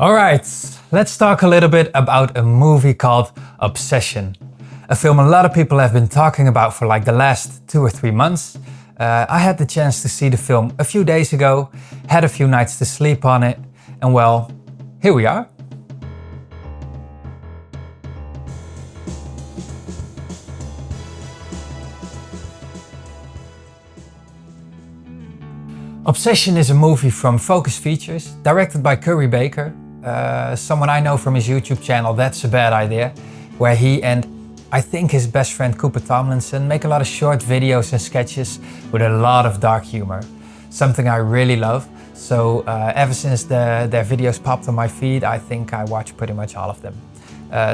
Alright, let's talk a little bit about a movie called Obsession. A film a lot of people have been talking about for like the last 2 or 3 months. I had the chance to see the film a few days ago, had a few nights to sleep on it, and well, here we are. Obsession is a movie from Focus Features, directed by Curry Baker, someone I know from his YouTube channel, That's a Bad Idea, where he and I think his best friend Cooper Tomlinson make a lot of short videos and sketches with a lot of dark humor. Something I really love, so ever since their videos popped on my feed, I think I watch pretty much all of them.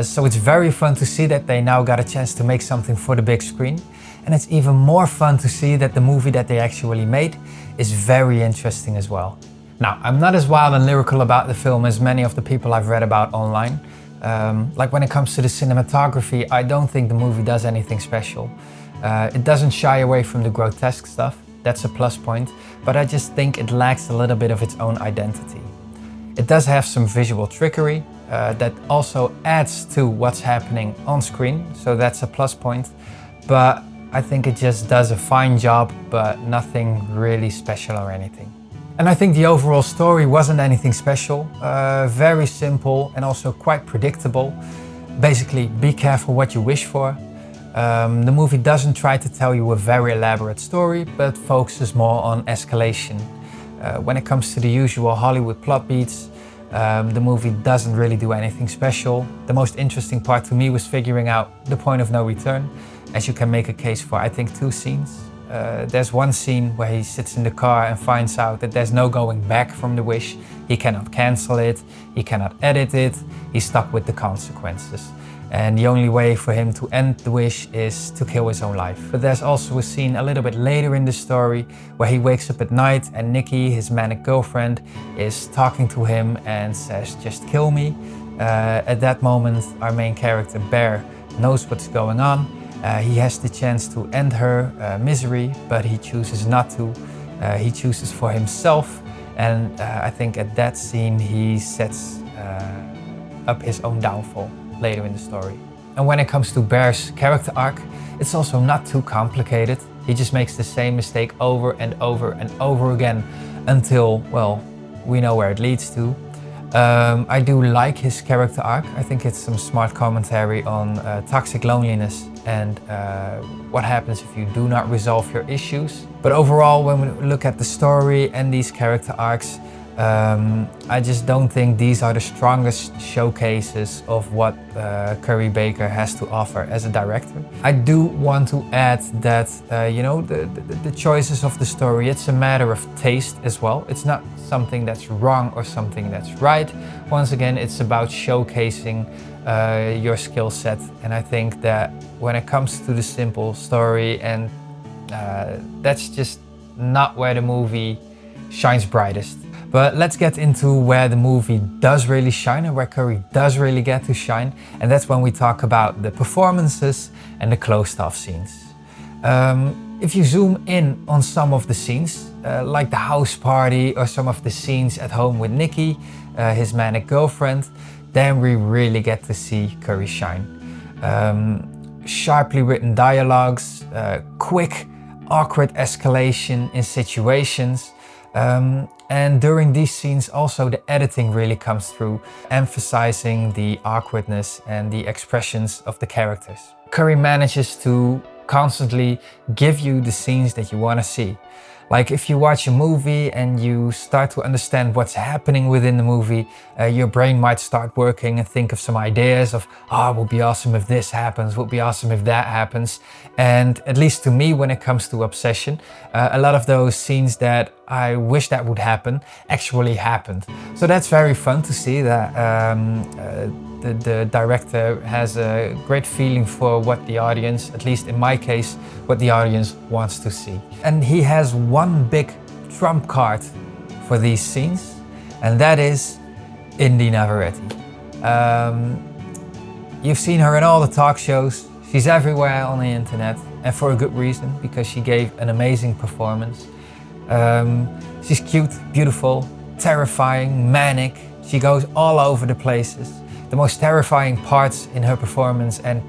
So it's very fun to see that they now got a chance to make something for the big screen. And it's even more fun to see that the movie that they actually made is very interesting as well. Now, I'm not as wild and lyrical about the film as many of the people I've read about online. Like when it comes to the cinematography, I don't think the movie does anything special. It doesn't shy away from the grotesque stuff, that's a plus point, but I just think it lacks a little bit of its own identity. It does have some visual trickery that also adds to what's happening on screen, so that's a plus point, but I think it just does a fine job, but nothing really special or anything. And I think the overall story wasn't anything special, very simple and also quite predictable. Basically, be careful what you wish for. The movie doesn't try to tell you a very elaborate story, but focuses more on escalation. When it comes to the usual Hollywood plot beats, the movie doesn't really do anything special. The most interesting part to me was figuring out the point of no return, as you can make a case for, I think, 2 scenes. There's one scene where he sits in the car and finds out that there's no going back from the wish. He cannot cancel it, he cannot edit it, he's stuck with the consequences. And the only way for him to end the wish is to kill his own life. But there's also a scene a little bit later in the story where he wakes up at night and Nikki, his manic girlfriend, is talking to him and says, "Just kill me." At that moment, our main character, Bear, knows what's going on. He has the chance to end her misery, but he chooses not to. He chooses for himself, and I think at that scene he sets up his own downfall later in the story. And when it comes to Bear's character arc, it's also not too complicated. He just makes the same mistake over and over and over again until, well, we know where it leads to. I do like his character arc. I think it's some smart commentary on toxic loneliness and what happens if you do not resolve your issues. But overall, when we look at the story and these character arcs, I just don't think these are the strongest showcases of what Curry Baker has to offer as a director. I do want to add that, you know, the choices of the story, it's a matter of taste as well. It's not something that's wrong or something that's right. Once again, it's about showcasing your skill set. And I think that when it comes to the simple story, and that's just not where the movie shines brightest. But let's get into where the movie does really shine and where Curry does really get to shine. And that's when we talk about the performances and the closed off scenes. If you zoom in on some of the scenes, like the house party or some of the scenes at home with Nikki, his manic girlfriend, then we really get to see Curry shine. Sharply written dialogues, quick, awkward escalation in situations. And during these scenes also the editing really comes through, emphasizing the awkwardness and the expressions of the characters. Curry manages to constantly give you the scenes that you want to see. Like if you watch a movie and you start to understand what's happening within the movie, your brain might start working and think of some ideas of, oh, it would be awesome if this happens, would be awesome if that happens. And at least to me, when it comes to Obsession, a lot of those scenes that I wish that would happen actually happened. So that's very fun to see that the director has a great feeling for what the audience, at least in my case, what the audience wants to see. And he has one big trump card for these scenes, and that is Indy Navarrete. You've seen her in all the talk shows. She's everywhere on the internet, and for a good reason, because she gave an amazing performance. She's cute, beautiful, terrifying, manic. She goes all over the places. The most terrifying parts in her performance and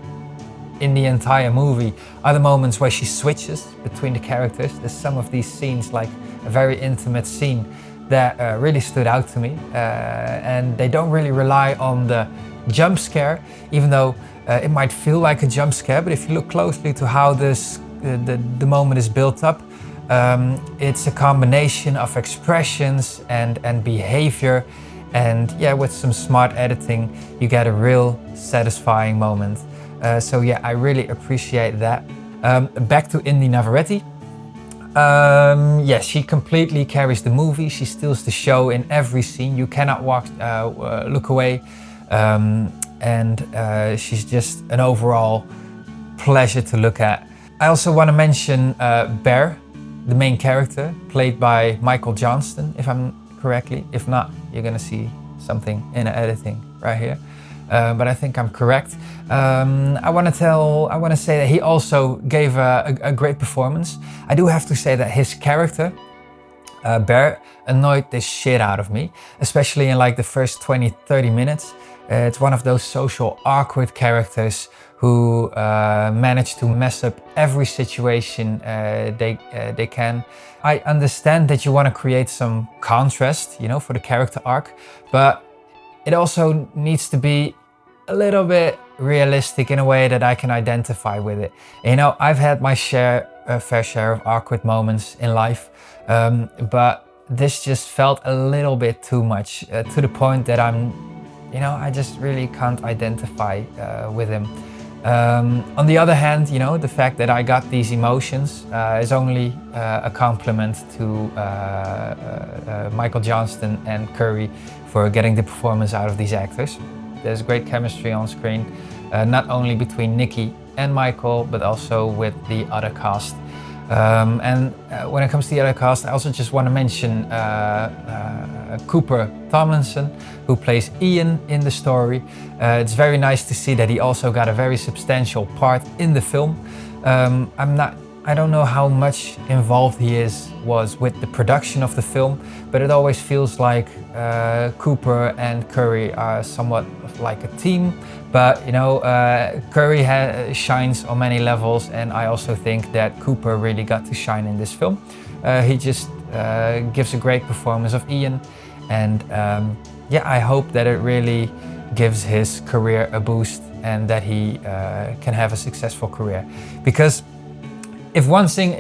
in the entire movie are the moments where she switches between the characters. There's some of these scenes, like a very intimate scene, that really stood out to me. And they don't really rely on the jump scare, even though it might feel like a jump scare, but if you look closely to how the moment is built up, it's a combination of expressions and behavior, and yeah, with some smart editing, you get a real satisfying moment. So yeah, I really appreciate that. Back to Indy Navarrete. Yeah, she completely carries the movie. She steals the show in every scene. You cannot look away. And she's just an overall pleasure to look at. I also want to mention Bear, the main character, played by Michael Johnston, if I'm correctly. If not, you're gonna see something in the editing right here. But I think I'm correct. I want to say that he also gave a great performance. I do have to say that his character, Bear, annoyed the shit out of me, especially in like the first 20-30 minutes. It's one of those social awkward characters who manage to mess up every situation they can. I understand that you want to create some contrast, you know, for the character arc, but it also needs to be a little bit realistic in a way that I can identify with it. You know, I've had my fair share of awkward moments in life, but this just felt a little bit too much, to the point that I just really can't identify with him. On the other hand, you know, the fact that I got these emotions is only a compliment to Michael Johnston and Curry for getting the performance out of these actors. There's great chemistry on screen, not only between Nikki and Michael, but also with the other cast. And when it comes to the other cast, I also just want to mention Cooper Tomlinson, who plays Ian in the story. It's very nice to see that he also got a very substantial part in the film. I don't know how much involved he was with the production of the film, but it always feels like Cooper and Curry are somewhat like a team. But you know, Curry shines on many levels, and I also think that Cooper really got to shine in this film. He just gives a great performance of Ian, and yeah, I hope that it really gives his career a boost and that he can have a successful career. Because if one thing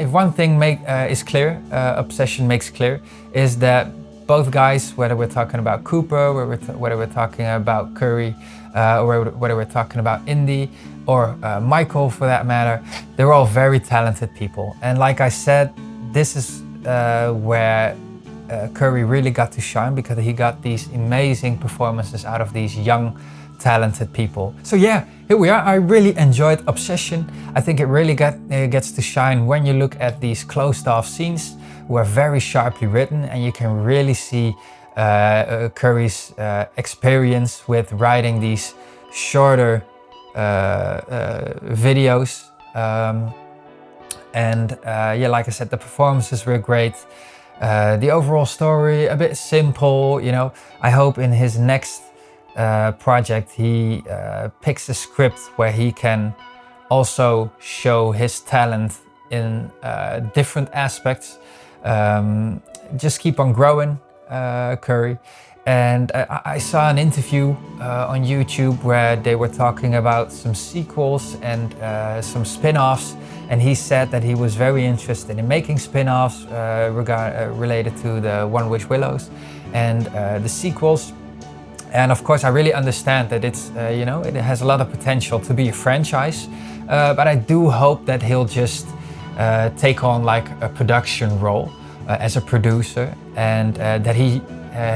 is clear, Obsession makes clear, is that both guys, whether we're talking about Cooper, whether we're talking about Curry, or whether we're talking about Indy, or Michael for that matter, they're all very talented people. And like I said, this is where Curry really got to shine, because he got these amazing performances out of these young, talented people. So yeah, here we are. I really enjoyed Obsession. I think it really gets to shine when you look at these closed off scenes, who are very sharply written, and you can really see Curry's experience with writing these shorter videos. Yeah, like I said, the performances were great. The overall story, a bit simple, you know. I hope in his next project he picks a script where he can also show his talent in different aspects. Just keep on growing, Curry. And I saw an interview on YouTube where they were talking about some sequels and some spin-offs, and he said that he was very interested in making spin-offs related to the One Wish Willows and the sequels. And of course, I really understand that it's you know, it has a lot of potential to be a franchise, but I do hope that he'll just take on like a production role as a producer, and that he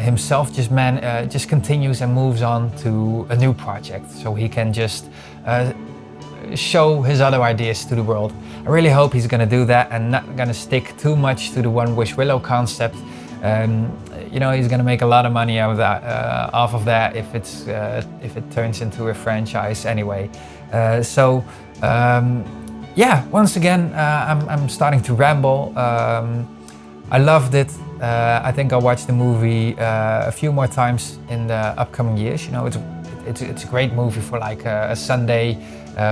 himself just continues and moves on to a new project, so he can just show his other ideas to the world. I really hope he's gonna do that and not gonna stick too much to the One Wish Willow concept. You know, he's gonna make a lot of money out of that, off of that if it turns into a franchise anyway. Yeah, once again, I'm starting to ramble. I loved it. I think I'll watch the movie a few more times in the upcoming years. You know, it's a great movie for like a Sunday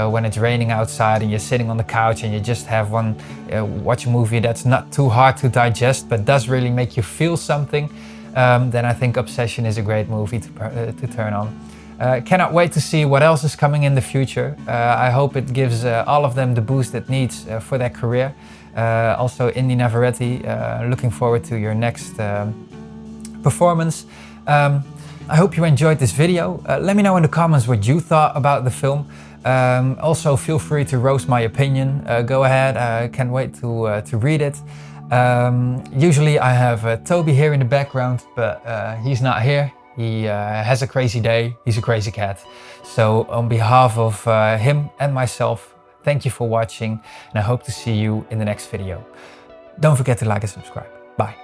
when it's raining outside and you're sitting on the couch and you just have watch a movie that's not too hard to digest but does really make you feel something. Then I think Obsession is a great movie to turn on. Cannot wait to see what else is coming in the future. I hope it gives all of them the boost it needs for their career. Also, Indy Navarrete, looking forward to your next performance. I hope you enjoyed this video. Let me know in the comments what you thought about the film. Also, feel free to roast my opinion. Go ahead, I can't wait to read it. Usually I have Toby here in the background, but he's not here. He has a crazy day, he's a crazy cat. So on behalf of him and myself, thank you for watching and I hope to see you in the next video. Don't forget to like and subscribe. Bye.